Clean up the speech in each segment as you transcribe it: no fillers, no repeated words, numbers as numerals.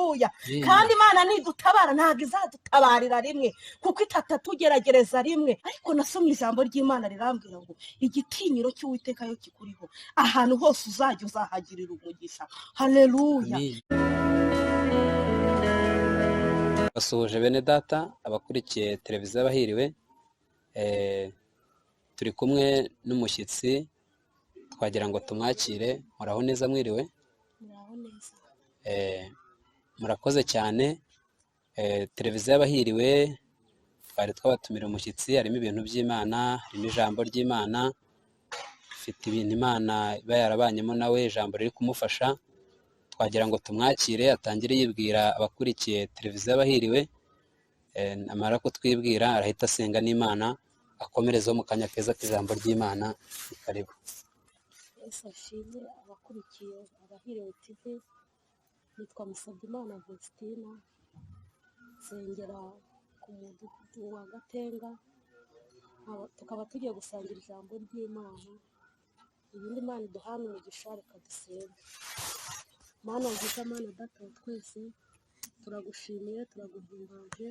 haleluya. Kandi Imana nidutabara ntabwo izadutabarira rimwe kuko itatatugerageza rimwe. Ariko nasomye ijambo ry'Imana rirambwira ngo igitinyiro cy'Uwiteka yo kikuriho, ahantu hose uzajya uzahagirira umugisha. Haleluya. Basuhuje bene data abakurikiye televiziyo Abahiriwe. Turi kumwe n'umushyitsi twagira ngo tumwakire. Muraho neza? Mwiriwe? Muraho neza. Murakoze cyane. Televiziyo Abahiriwe twari twabatumira umushyitsi, harimo ibintu by'Imana, harimo ijambo ry'Imana, ifite ibintu Imana iba yarabanyemo nawe, ijambo riri kumufasha. Twagira ngo tumwakire atangire yibwira abakurikiye televiziyo Abahiriwe. Amara kutwibwira arahita asenga n'Imana akomerezaho mu kanya keza k'ijambo ry'Imana. Karibu. Yesu ashimwe. Abakurikiye Abahiriwe TV, nitwa Musabyimana Vestina, nsengera ku mudugudu wa Gatenga. Tukaba tugiye gusangira ijambo ry'Imana. Ibindi Imana iduhana umugisha, reka dusenge. Mana nziza, Mana data wa twese, turagushimiye, turaguhimbaje,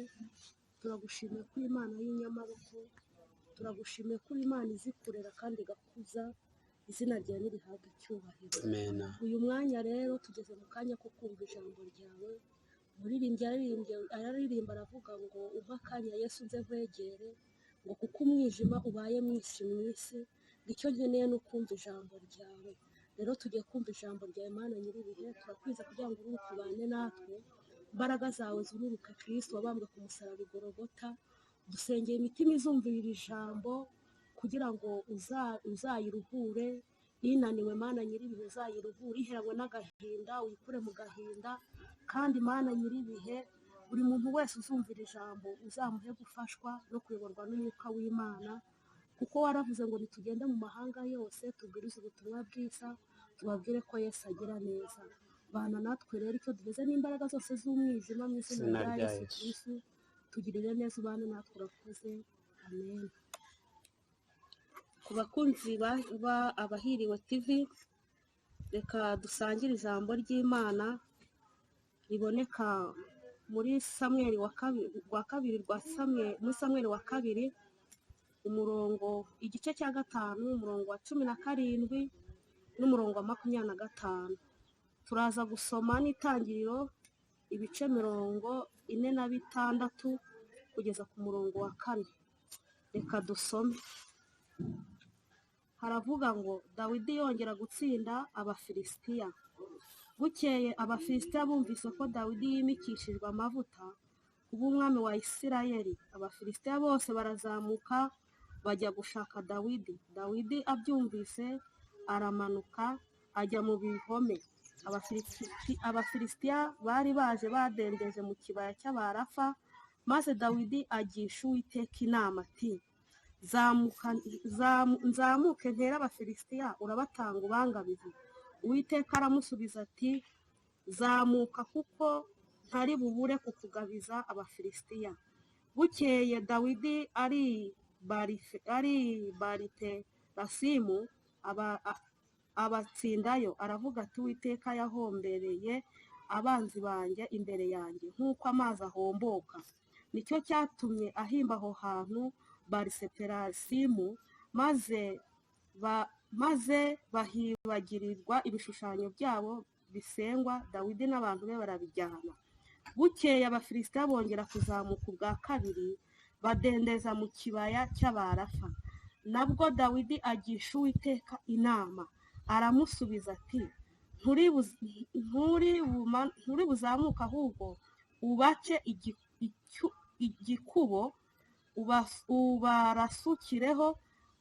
turagushimiye ko Imana y'inyamaboko, turagushimiye ko Imana izi kurera kandi igakuza, izina ryawe nirihabwe icyubahiro. Amen. Uyu mwanya rero tugeze mu kanya ko kumva ijambo ryawe. Umuririmbyi araririmba aravuga ngo umpa akanya Yesu nze nkwegere, ngo kuko umwijima ubaye mwinshi mu isi, icyo nkeneye ni ukumva ijambo ryawe. Rero tugiye kumva ijambo ryawe Mana nyir'ibihe, turakwiza kugira ngo ururuke ubane natwe, imbaraga zawe zururuke Kristo wabambwe ku musaraba i Golgota. Dusengeye imitima izumvira iri jambo kugira ngo uzayiruhure, inaniwe Mana nyir'ibihe uzayiruhure, iheranywe n'agahinda uyikure mu gahinda. Kandi Mana nyir'ibihe, buri muntu wese uzumvira ijambo uzamuhe gufashwa no kuyoborwa n'umwuka w'Imana, kuko waravuze ngo nitugende mu mahanga yose tubwirize ubutumwa bwiza, tubabwire ko Yesu agira neza. Bana natwe rero icyo duheze n'imbaraga zose z'umwijima mu izina rya Yesu Kristo, tugirire neza ubane natwe, urakoze. Amen. Ku bakunzi ba Abahiriwe TV, reka dusangire ijambo ry'Imana riboneka muri Samweli wa kabiri umurongo igice cya 5 umurongo wa 17 n'umurongo wa 25. Turaza gusoma n'Itangiriro ibice 46 kugeza ku murongo wa 4. Reka dusome. Haravuga ngo Dawidi yongera gutsinda Abafilisitiya. Bukeye Abafilisitiya bumvise ko Dawidi yimikishijwe amavuta kuba umwami wa Isirayeli. Abafilisitiya bose barazamuka bajya gushaka Dawidi. Dawidi abyumvise aramanuka ajya mu bihome. Abafilisitiya bari baje badendeje mu kibaya cy'Abarafa, maze Dawidi agisha Uwiteka inama ati nzamuke ntere Abafilisitiya urabatanga ubangabize. Uwiteka aramusubiza ati zamuka kuko ntari bubure kukugabiza Abafilisitiya. Bukeye Dawidi ari Bariterasimu abatsindayo, aravuga ati Uwiteka yahombereye abanzi banjye imbere yanjye nk'uko amazi ahomboka. Nicyo cyatumye ahimba aho hantu Bariterasimu, maze bahibagirirwa ibishushanyo byabo bisengwa. Dawidi n'abantu be barabijyana. Bukeye Abafilisitiya bongera kuzamuka ubwa kabiri badendeza mu kibaya cy'Abarafa. Nabwo Dawidi agisha Uwiteka inama, aramusubiza ati nturi buzamuka, ahubwo ubace igikubo ubarasukireho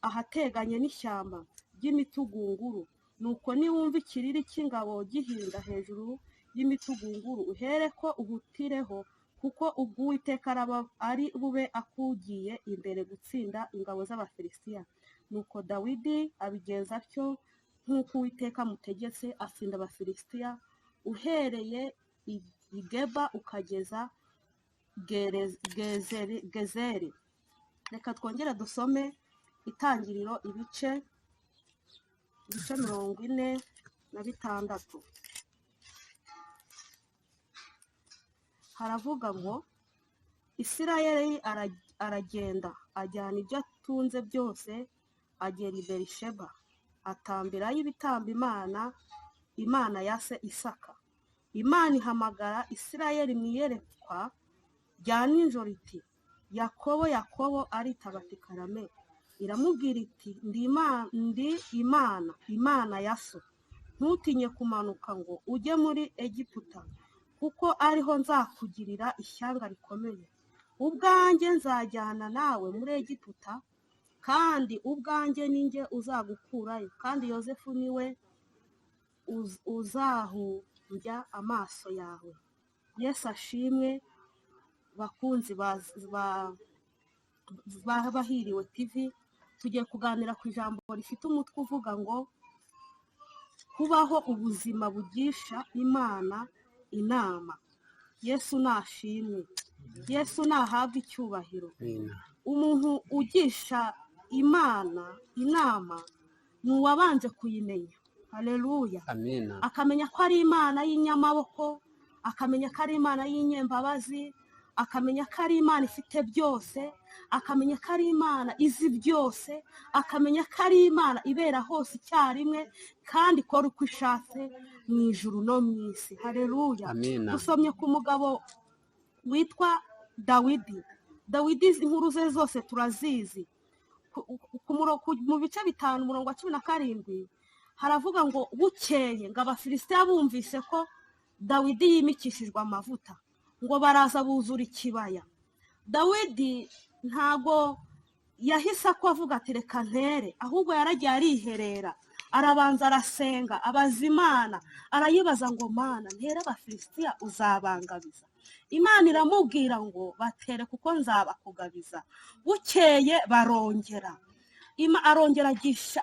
ahateganye n'ishyamba ry'imitugunguru. Nuko niwumva ikiriri cy'ingabo gihinda hejuru y'imitugunguru, uhere ko uhutireho, kuko ubwo Uwiteka ari bube akugiye imbere gutsinda ingabo z'Abafilisitiya. Nuko Dawidi abigenza atyo nk'uko Uwiteka amutegetse, atsinda Abafilisitiya uhereye i Geba ukageza Gezeri. Reka twongere dusome Itangiriro ibice 46. haravuga ngo Isirayeli aragenda ajyana ibyo atunze byose agera i Berisheba atambirayo ibitambo Imana ya se Isaka. Imana ihamagara Isirayeli mu iyerekwa rya nijoro iti Yakobo Yakobo, aritaba ati karame. Iramubwira iti ndi Imana ya so, ntutinye kumanuka ngo ujye muri Egiputa, kuko ariho nzakugirira ishyanga rikomeye. Ubwanjye nzajyana nawe muri Egiputa, kandi ubwanjye ninjye uzagukurayo, kandi Yozefu niwe uzahumbya amaso yawe. Yesu ashimwe. Bakunzi Bahiriwe TV, tugiye kuganira ku ijambo rifite umutwe uvuga ngo kubaho ubuzima bugisha Imana inama. Yesu nashimwe, Yesu nahabwe icyubahiro. Umuntu ugisha Imana inama ni uwabanje kuyimenya. Haleluya. Akamenya ko ari Imana y'inyamaboko, akamenya ko ari Imana y'inyembabazi, akamenya ko ari Imana ifite byose, akamenya ko ari Imana izi byose, akamenya ko ari Imana ibera hose icyarimwe kandi ikora uko ishatse mu ijuru no mu isi. Haleluya. Dusomye ku mugabo witwa Dawidi. Inkuru ze zose turazizi. Mu bice 5 umurongo wa 17 haravuga ngo bukeye ngo Abafilisitiya bumvise ko Dawidi yimikishijwe amavuta, ngo baraza buzura ikibaya. Dawidi ntago yahise ko avuga ati reka ntere, ahubwo yaragiye ariherera, arabanza arasenga, abaza Imana, arayibaza ngo Mana, ntere Abafilisitiya uzabangabiza? Imana iramubwira ngo batere kuko nzabakugabiza. Bukeye barongera, arongera agisha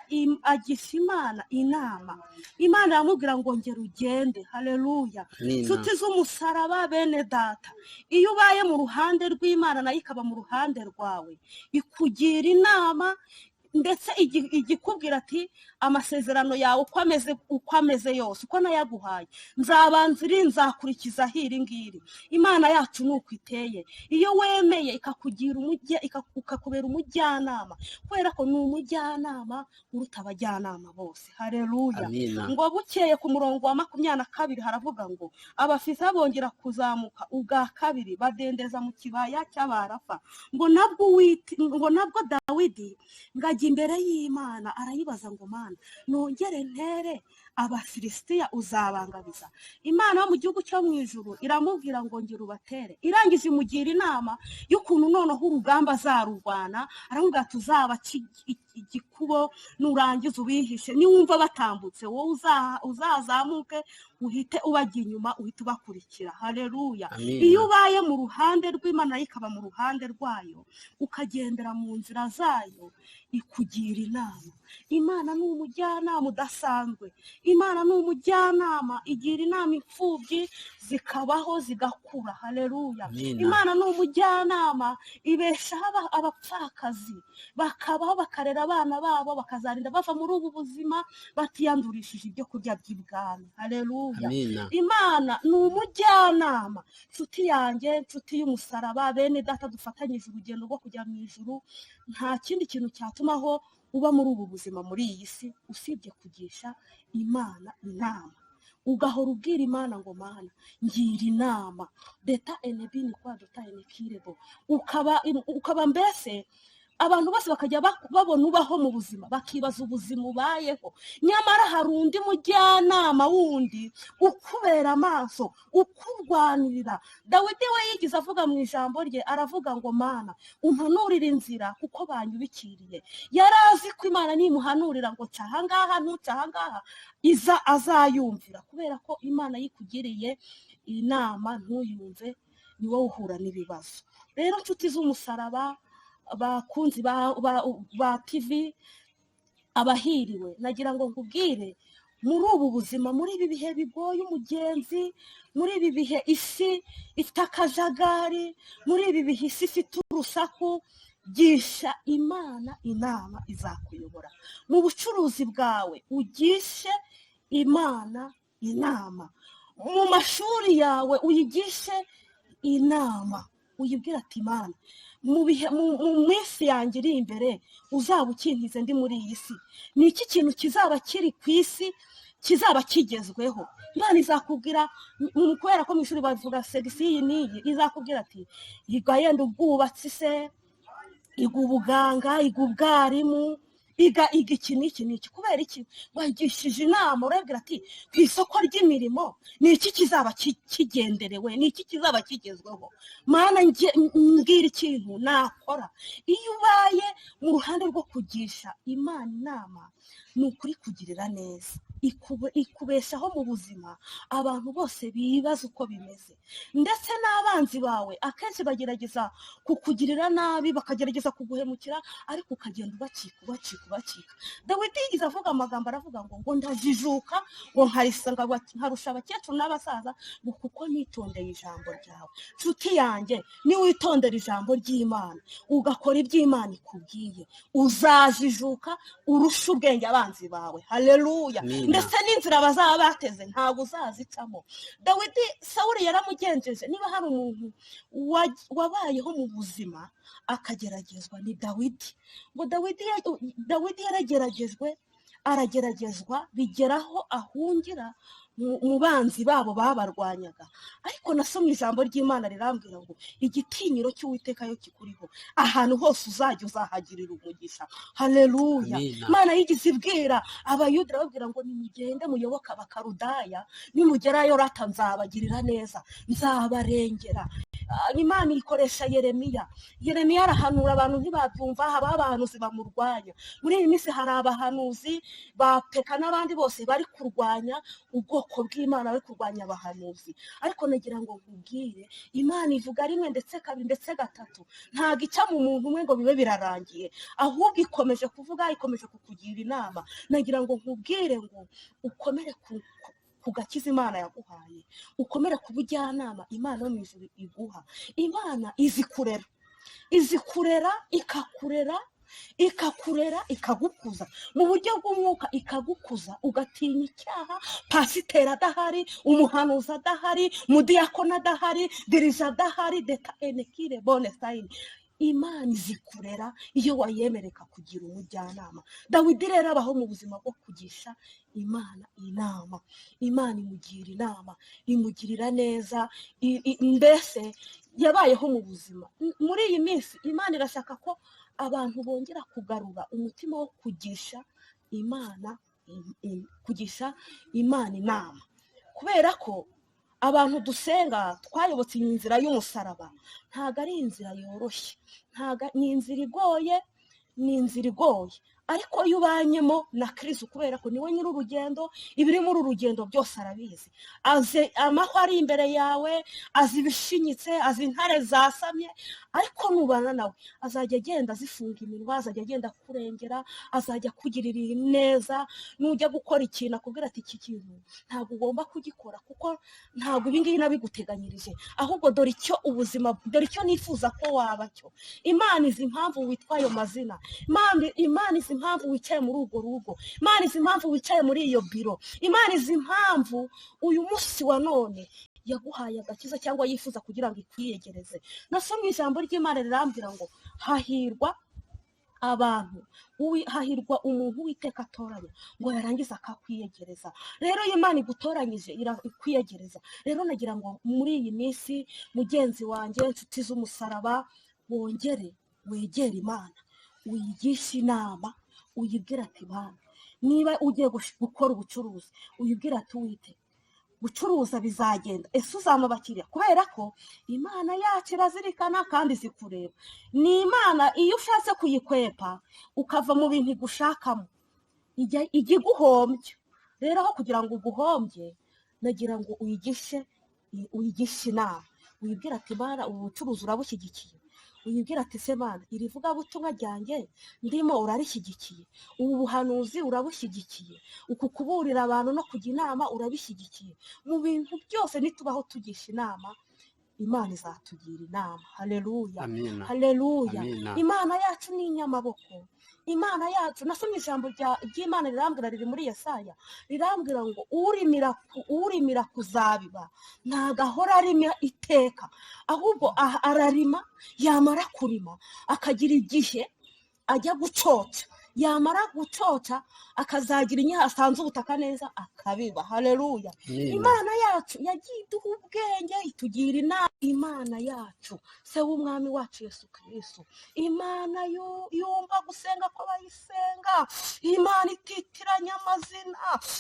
Imana inama. Imana iramubwira ngo ngera ugende. Haleluya. Nshuti z'umusaraba bene data, iyo ubaye mu ruhande rw'Imana nayo ikaba mu ruhande rwawe, ikugira inama ndetse igikubwira ati amasezerano yawe uko ameze yose, uko nayaguhaye, nzakurikiza hiri ngiri. Imana yacu nuko iteye. Iyo wemeye ikakubera umujyanama, kubera ko ni umujyanama uruta abajyanama bose. Haleluya. Ngo bukeye ku murongo wa 22 haravuga ngo Abafilisitiya bongera kuzamuka ubwa kabiri, badendeza mu kibaya cy'Abarafa. Ngo nabwo Dawidi ngajya imbere y'Imana, arayibaza ngo Mana, nongere ntere Abafilisitiya uzabangabiza? Imana yo mu gihugu cyo mu ijuru iramubwira ngo ngira ubatere. Irangije imugira inama y'ukuntu noneho urugamba azarurwana. Aramubwira tuzaba igikubo, nurangiza ubihishe, niwumva batambutse wowe uzazamuke uhite ubajya inyuma, uhite ubakurikira. Haleluya. Iyo ubaye mu ruhande rw'Imana ikaba mu ruhande rwayo, ukagendera mu nzira zayo, ikugira inama. Imana ni umujyanama udasanzwe. Imana ni umujyanama, igira inama imfubyi zikabaho zigakura. Haleluya. Imana ni umujyanama, ibeshaho abapfakazi bakabaho, bakarera abana babo, bakazarinda bava muri ubu buzima batiyandurishije ibyo kurya by'ibwami. Haleluya. Imana ni umujyanama. Nshuti yanjye, nshuti y'umusaraba, bene data dufatanyije urugendo rwo kujya mu ijuru, nta kindi kintu cyatumaho uba muri ubu buzima muri iyi si usibye kugisha Imana inama. Ugahora ubwira Imana ngo Mana, ngira inama. Deta enebini kwa dota enekirebo. Ukaba mbese abantu bose bakajya babona ubaho mu buzima, bakibaza ubuzima ubayeho. Nyamara hari undi mujyanama wundi ukubera amaso, ukurwanirira. Dawidi we yigize avuga mu ijambo rye, aravuga ngo Mana, umpanurire inzira kuko banyubikiriye. Yari azi ko Imana nimuhanurira ngo ca ahangaha ntuca ahangaha, azayumvira, kubera ko Imana yikugiriye inama ntuyumve, ni wowe uhura n'ibibazo. Rero nshuti z'umusaraba, abakunzi ba TV, abahiriwe, nagira ngo nkubwire, muri ubu buzima, muri ibi bihe bigoye umugenzi, muri ibi bihe isi ifite akajagari, muri ibi bihe isi ifite urusaku, gisha Imana inama izakuyobora. Mu bucuruzi bwawe ugishe Imana inama. Mu mashuri yawe uyigishe inama, uyibwira ati Mana, mu minsi yanjye iri imbere uzaba ukintize ndi muri iyi si, ni iki kintu kizaba kiri ku isi kizaba kigezweho? Imana izakubwira, kubera ko mu ishuri bavuga segisi iyi n'iyi, izakubwira ati iga yenda ubwubatsi se, iga ubuganga, iga ubwarimu, iga iki n'iki n'iki. Kubera iki? wagishije inama, urabwira ati ku isoko ry'imirimo ni iki kizaba kigenderewe, ni iki kizaba kigezweho? Mana mbwira ikintu nakora. Iyo ubaye mu ruhande rwo kugisha Imana inama, ni ukuri kugirira neza, ikubeshaho mu buzima. Abantu bose bibaza uko bimeze, ndetse n'abanzi bawe akenshi bagerageza kukugirira nabi, bakagerageza kuguhemukira, ariko ukagenda ubacika. Dawidi yigeze avuga amagambo, aravuga ngo ndajijuka, ngo nkarusha abakecuru n'abasaza, ngo kuko nitondeye ijambo ryawe. Nshuti yanjye, niwitondera ijambo ry'Imana ugakora ibyo Imana ikubwiye, uzajijuka urusha ubwenge abanzi bawe. Haleluya. Ndetse n'inzira bazaba bateze ntabwo uzazicamo. Dawidi, Sawuli yaramugenjeje. Niba hari umuntu wabayeho mu buzima akageragezwa, ni Dawidi. Ngo Dawidi yarageragejwe, arageragezwa, bigeraho ahungira mu banzi babo babarwanyaga. Ariko nasomye ijambo ry'Imana rirambwira ngo igitinyiro cy'Uwiteka yo kikuriho, ahantu hose uzajya uzahagirira umugisha. Haleluya. Imana yigize ibwira abayuda, babwira ngo nimugende muyoboke abakarudaya, nimugerayo rata nzabagirira neza, nzabarengera. Imana ikoresha Yeremiya arahanura, abantu ntibabyumva, haba abahanuzi bamurwanya. Muri iyi minsi hari abahanuzi ba Peka n'abandi bose bari kurwanya ubwoko bw'Imana, bari kurwanya abahanuzi. Ariko nagira ngo nkubwire, Imana ivuga rimwe ndetse kabiri ndetse gatatu, ntabwo ica mu muntu umwe ngo bibe birarangiye, ahubwo ikomeje kuvuga, ikomeje kukugira inama. Nagira ngo nkubwire ngo ukomere ku gakiza Imana yaguhaye, ukomere ku bujyanama Imana yo mu ijuru iguha. Imana izi kurera ikakurera ikagukuza mu buryo bw'umwuka, ikagukuza ugatinya icyaha. Pasiteri adahari, umuhanuzi adahari, mudiyakona adahari, dirija adahari, deta enekire bone sayini. Imana izikurera iyo wayemereka kugira umujyanama. Dawidi rero abaho mu buzima bwo kugisha Imana inama. Imana imugira inama, imugirira neza, mbese yabayeho mu buzima. Muri iyi minsi Imana irashaka ko abantu bongera kugarura umutima wo kugisha Imana inama, kubera ko abantu dusenga twayobotse inzira y'umusaraba. Ntabwo ari inzira yoroshye, ni inzira igoye, ariko iyo ubanyemo na Kristo, kubera ko niwe nyiri urugendo, ibiri muri uru rugendo byose arabizi. Azi amahwa ari imbere yawe, azi ibishinyitse, azi intare zasamye, ariko nubana nawe azajya agenda azifunga iminwa, azajya agenda kurengera, azajya kugirira neza. Nujya gukora ikintu akubwira ati iki kintu ntabwo ugomba kugikora, kuko ntabwo ibi ngibi nabiguteganyirije, ahubwo dore icyo nifuza ko waba cyo. Imana izi impamvu witwa ayo mazina, Imana izi impamvu wicaye muri urwo rugo, Imana izi impamvu wicaye muri iyo biro, Imana izi impamvu uyu munsi wa none yaguhaye agakiza cyangwa yifuza kugira ngo ikwiyegereze. Nasomye ijambo ry'Imana rirambwira ngo hahirwa umuntu Uwiteka atoranya ngo yarangiza akakwiyegereza. Rero iyo Imana igutoranyije irakwiyegereza. Rero nagira ngo muri iyi minsi, mugenzi wanjye, inshuti z'umusaraba, wegere Imana, uyigishe inama, uyibwira ati Imana, niba ugiye gukora ubucuruzi, uyibwira ati Uwiteka, gucuruza bizagenda, ese uzampa abakiriya? Kubera ko Imana yacu irazirikana kandi izi kureba. Ni Imana iyo ushatse kuyikwepa ukava mu bintu igushakamo, ijya iguhombya. Rero aho kugira ngo uguhombye, nagira ngo uyigishe inama, uyibwira ati Imana, ubu bucuruzi urabushyigikiye? Uyibwira ati se Mana, iri vugabutumwa ryanjye ndimo urarishyigikiye? Ubu buhanuzi urabushyigikiye? Uku kuburira abantu no kujya inama urabishyigikiye? Mu bintu byose nitubaho tugisha inama, Imana izatugira inama. Haleluya, amina haleluya. amina Imana yacu ni inyamaboko. Imana yacu, nasomye ijambo ry'Imana rirambwira, riri muri Yesaya, rirambwira ngo urimira kuzabiba ntago ahora arima iteka, ahubwo ararima, yamara kurima akagira igihe ajya gucoca, yamara gucoca akazagira igihe asanze ubutaka neza akabiba. Haleluya. amina Imana yacu yagiye iduha ubwenge, itugira inama. Imana yacu se w'umwami wacu Yesu Kristo, Imana yumva gusenga kw'abayisenga, Imana ititiranya amazina,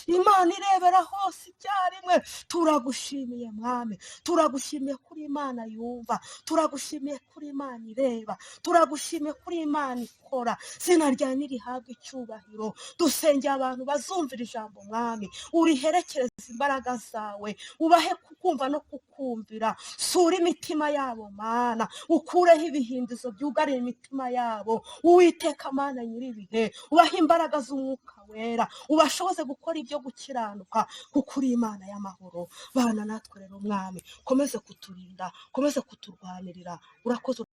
Imana irebera hose icyarimwe. Turagushimiye mwami, turagushimiye kuri Imana yumva, turagushimiye kuri Imana ireba, turagushimiye kuri Imana ikora. Izina ryawe nirihabwe icyubahiro. Dusengera abantu bazumvira ijambo mwami, uriherekereza imbaraga zawe, ubahe kukumva no kukumvira. Sura imitima yabo Mana, ukureho ibihindizo byugarira imitima yabo. Uwiteka Mana nyir'ibihe, ubahe imbaraga z'umwuka wera, ubashoboze gukora ibyo gukiranuka, kuko uri Imana y'amahoro. Bana natwe rero mwami, komeze kuturinda, komeze kuturwanirira. Urakoze.